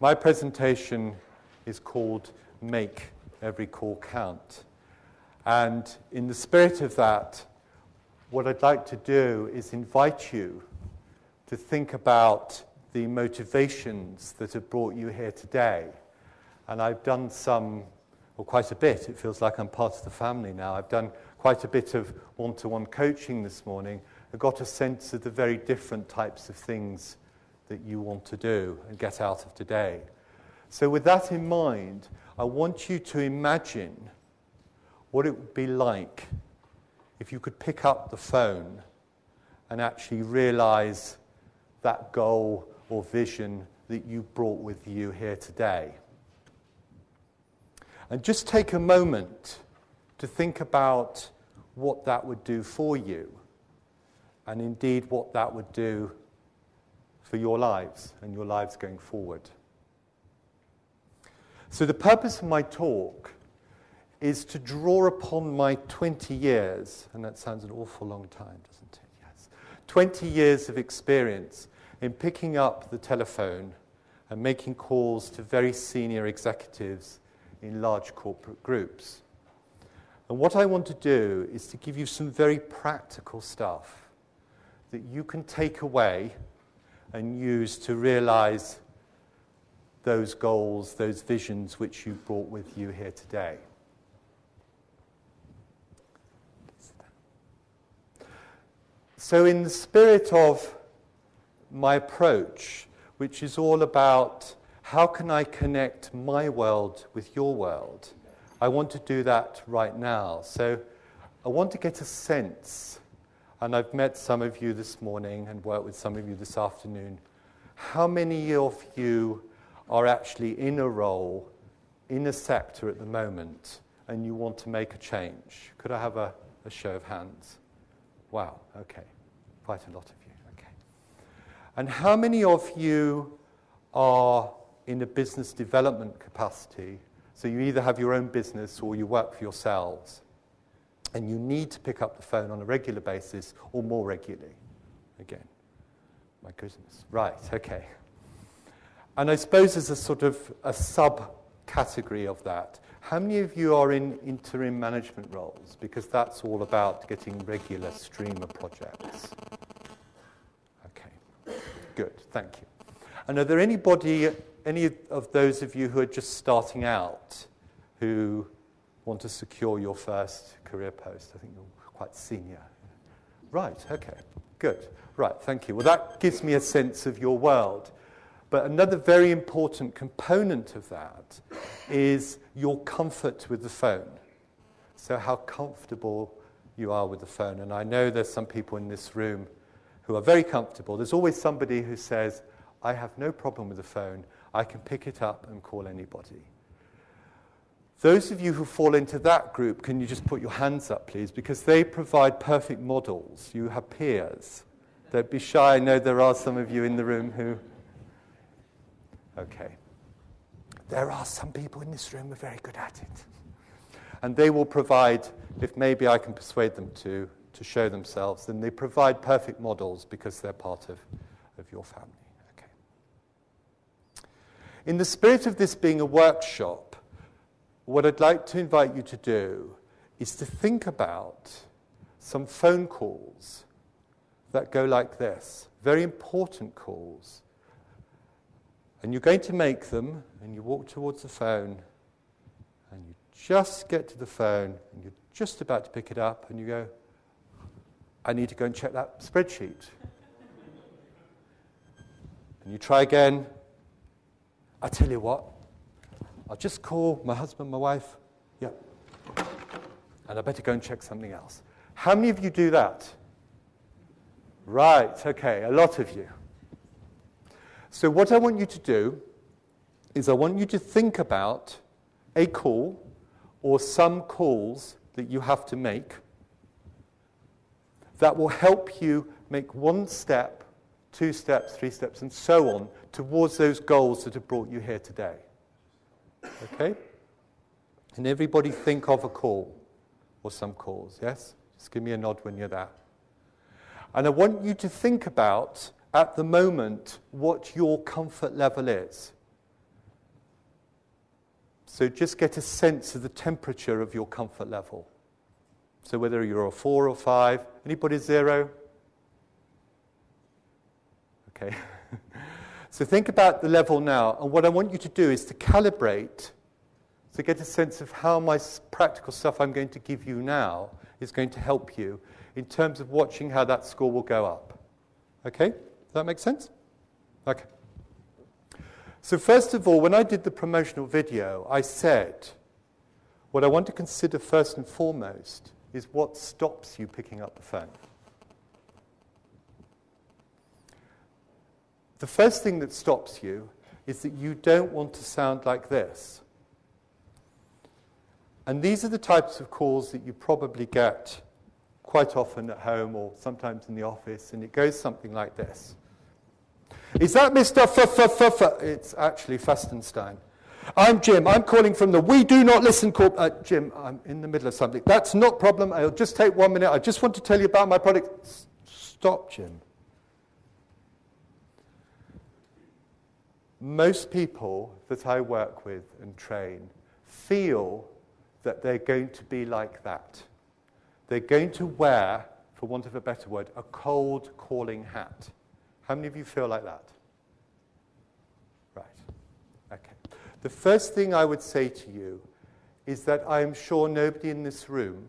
My presentation is called Make Every Call Count. And in the spirit of that, what I'd like to do is invite you to think about the motivations that have brought you here today. And I've done quite a bit. It feels like I'm part of the family now. I've done quite a bit of one-to-one coaching this morning. I got a sense of the very different types of things that you want to do and get out of today. So with that in mind, I want you to imagine what it would be like if you could pick up the phone and actually realize that goal or vision that you brought with you here today. And just take a moment to think about what that would do for you, and indeed what that would do for your lives and your lives going forward. So the purpose of my talk is to draw upon my 20 years, and that sounds an awful long time, doesn't it? Yes. 20 years of experience in picking up the telephone and making calls to very senior executives in large corporate groups. And what I want to do is to give you some very practical stuff that you can take away and use to realize those goals, those visions which you brought with you here today. So in the spirit of my approach, which is all about how can I connect my world with your world, I want to do that right now. So I want to get a sense, and I've met some of you this morning and worked with some of you this afternoon, how many of you are actually in a role, in a sector at the moment, and you want to make a change? Could I have a show of hands? Wow, okay. Quite a lot of you, okay. And how many of you are in a business development capacity? So you either have your own business or you work for yourselves, and you need to pick up the phone on a regular basis or more regularly. Again, my goodness. Right, okay. And I suppose as a sort of a subcategory of that, how many of you are in interim management roles? Because that's all about getting regular stream of projects. Okay, good, thank you. And are there any of those of you who are just starting out who want to secure your first career post? I think you're quite senior. Right, okay, good. Right, thank you. Well, that gives me a sense of your world. But another very important component of that is your comfort with the phone. So how comfortable you are with the phone. And I know there's some people in this room who are very comfortable. There's always somebody who says, I have no problem with the phone. I can pick it up and call anybody. Those of you who fall into that group, can you just put your hands up, please? Because they provide perfect models. You have peers. Don't be shy. I know there are some of you in the room who... Okay. There are some people in this room who are very good at it. And they will provide, if maybe I can persuade them to show themselves, then they provide perfect models because they're part of your family. Okay. In the spirit of this being a workshop, what I'd like to invite you to do is to think about some phone calls that go like this, very important calls. And you're going to make them, and you walk towards the phone, and you just get to the phone, and you're just about to pick it up, and you go, I need to go and check that spreadsheet. And you try again. I tell you what, I'll just call my husband, my wife, yeah, and I better go and check something else. How many of you do that? Right, okay, a lot of you. So what I want you to do is I want you to think about a call or some calls that you have to make that will help you make 1 step, 2 steps, 3 steps, and so on towards those goals that have brought you here today. Okay? And everybody think of a call or some calls, yes? Just give me a nod when you're there. And I want you to think about, at the moment, what your comfort level is. So just get a sense of the temperature of your comfort level. So whether you're a 4 or 5, anybody 0? Okay. So think about the level now, and what I want you to do is to calibrate, to get a sense of how my practical stuff I'm going to give you now is going to help you in terms of watching how that score will go up. Okay? Does that make sense? Okay. So first of all, when I did the promotional video, I said, what I want to consider first and foremost is what stops you picking up the phone. The first thing that stops you is that you don't want to sound like this. And these are the types of calls that you probably get quite often at home or sometimes in the office, and it goes something like this. Is that Mr. It's actually Festenstein. I'm Jim. I'm calling from the We Do Not Listen Corp. Jim, I'm in the middle of something. That's not a problem. I'll just take 1 minute. I just want to tell you about my product. Stop, Jim. Most people that I work with and train feel that they're going to be like that. They're going to wear, for want of a better word, a cold calling hat. How many of you feel like that? Right. Okay. The first thing I would say to you is that I am sure nobody in this room,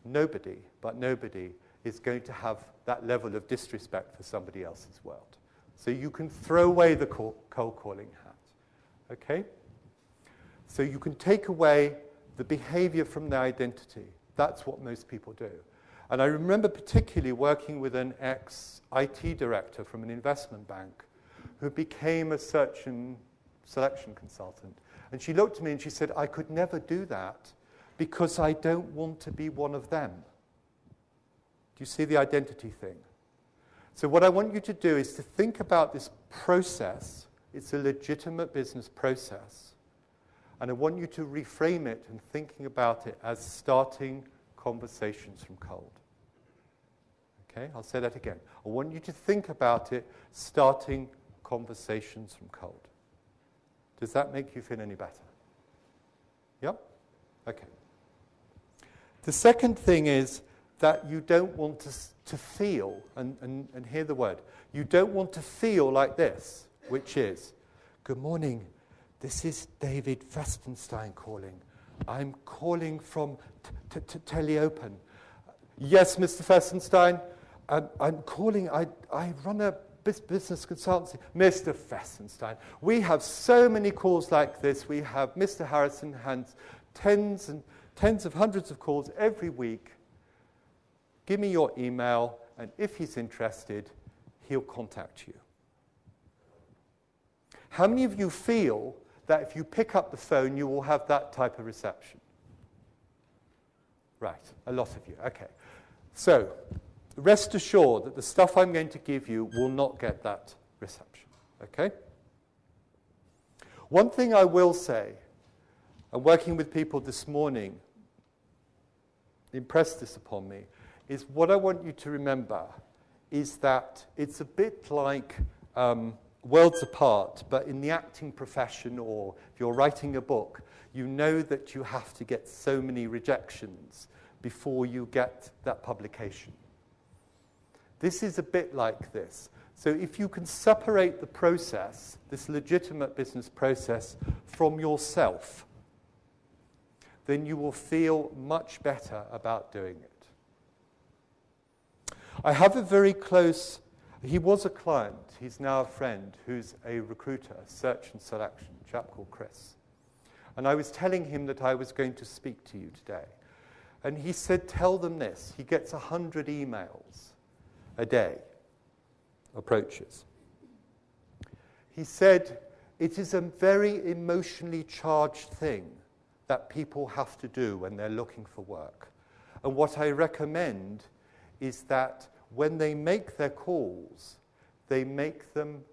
nobody is going to have that level of disrespect for somebody else's world. So you can throw away the cold calling hat. Okay? So you can take away the behavior from the identity. That's what most people do. And I remember particularly working with an ex-IT director from an investment bank who became a search and selection consultant. And she looked at me and she said, I could never do that because I don't want to be one of them. Do you see the identity thing? So what I want you to do is to think about this process. It's a legitimate business process. And I want you to reframe it and thinking about it as starting conversations from cold. Okay, I'll say that again. I want you to think about it starting conversations from cold. Does that make you feel any better? Yep? Okay. The second thing is that you don't want to feel, and hear the word, you don't want to feel like this, which is, good morning, this is David Festenstein calling. I'm calling from Teleopen. Yes, Mr. Festenstein, I'm calling, I run a business consultancy. Mr. Festenstein, we have so many calls like this. We have Mr. Harrison has tens of hundreds of calls every week. Give me your email, and if he's interested, he'll contact you. How many of you feel that if you pick up the phone, you will have that type of reception? Right, a lot of you. Okay. So, rest assured that the stuff I'm going to give you will not get that reception. Okay? One thing I will say, and working with people this morning impressed this upon me, is what I want you to remember is that it's a bit like worlds apart, but in the acting profession or if you're writing a book, you know that you have to get so many rejections before you get that publication. This is a bit like this. So if you can separate the process, this legitimate business process, from yourself, then you will feel much better about doing it. I have a very close, he was a client, he's now a friend, who's a recruiter, search and selection, a chap called Chris. And I was telling him that I was going to speak to you today. And he said, tell them this. He gets 100 emails a day, approaches. He said, it is a very emotionally charged thing that people have to do when they're looking for work. And what I recommend is that when they make their calls, they make them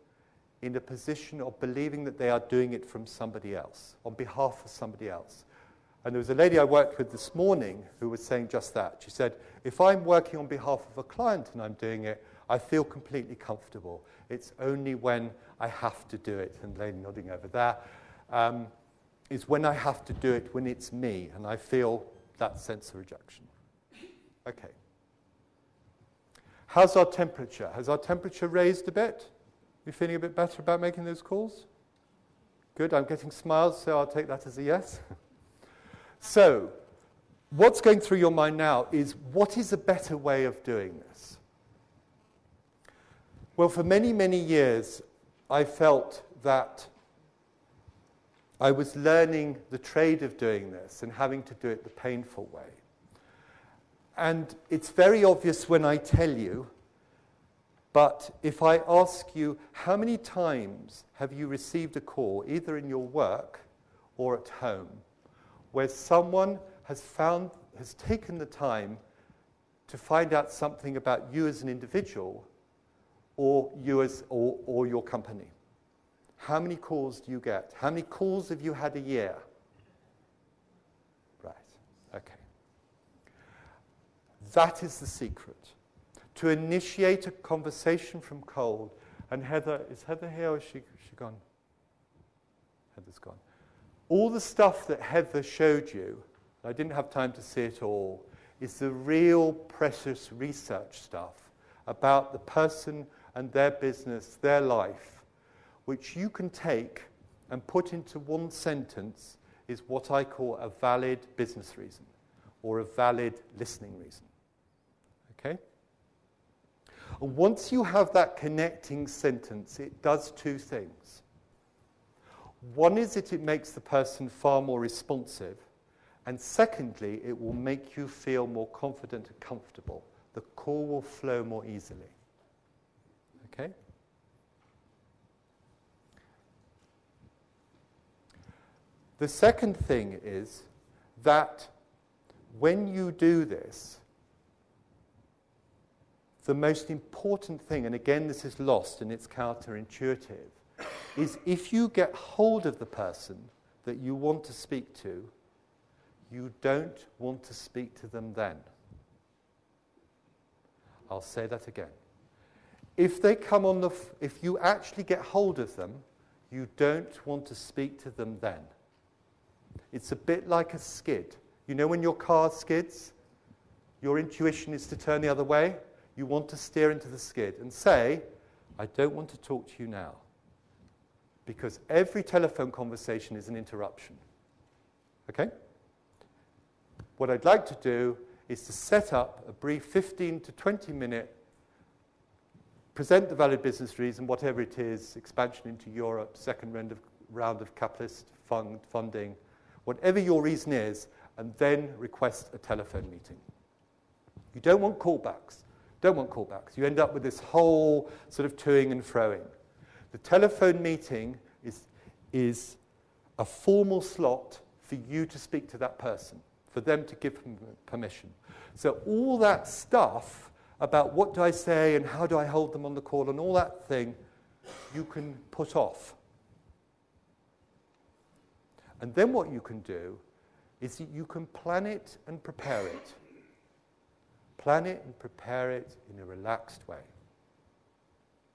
in a position of believing that they are doing it from somebody else, on behalf of somebody else. And there was a lady I worked with this morning who was saying just that. She said, if I'm working on behalf of a client and I'm doing it, I feel completely comfortable. It's only when I have to do it, and lady nodding over there, is when I have to do it when it's me, and I feel that sense of rejection. Okay. How's our temperature? Has our temperature raised a bit? You feeling a bit better about making those calls? Good, I'm getting smiles, so I'll take that as a yes. So, what's going through your mind now is, what is a better way of doing this? Well, for many, many years, I felt that I was learning the trade of doing this and having to do it the painful way. And it's very obvious when I tell you, but if I ask you, how many times have you received a call, either in your work or at home, where someone has taken the time to find out something about you as an individual or or your company? How many calls do you get? How many calls have you had a year? Right, okay. That is the secret. To initiate a conversation from cold. And Heather, is Heather here or is she gone? Heather's gone. All the stuff that Heather showed you, I didn't have time to see it all, is the real precious research stuff about the person and their business, their life, which you can take and put into one sentence is what I call a valid business reason or a valid listening reason. Okay? And once you have that connecting sentence, it does two things. One is that it makes the person far more responsive, and secondly, it will make you feel more confident and comfortable. The call will flow more easily. Okay? The second thing is that when you do this, the most important thing, and again this is lost and it's counterintuitive, is if you get hold of the person that you want to speak to, you don't want to speak to them then. I'll say that again. If they come on if you actually get hold of them, you don't want to speak to them then. It's a bit like a skid. You know when your car skids, your intuition is to turn the other way. You want to steer into the skid and say, I don't want to talk to you now. Because every telephone conversation is an interruption. Okay? What I'd like to do is to set up a brief 15 to 20 minute, present the valid business reason, whatever it is, expansion into Europe, second round of capitalist funding, whatever your reason is, and then request a telephone meeting. You don't want callbacks. Don't want callbacks. You end up with this whole sort of toing and froing. The telephone meeting is a formal slot for you to speak to that person, for them to give them permission. So all that stuff about what do I say and how do I hold them on the call and all that thing, you can put off. And then what you can do is that you can plan it and prepare it. Plan it and prepare it in a relaxed way.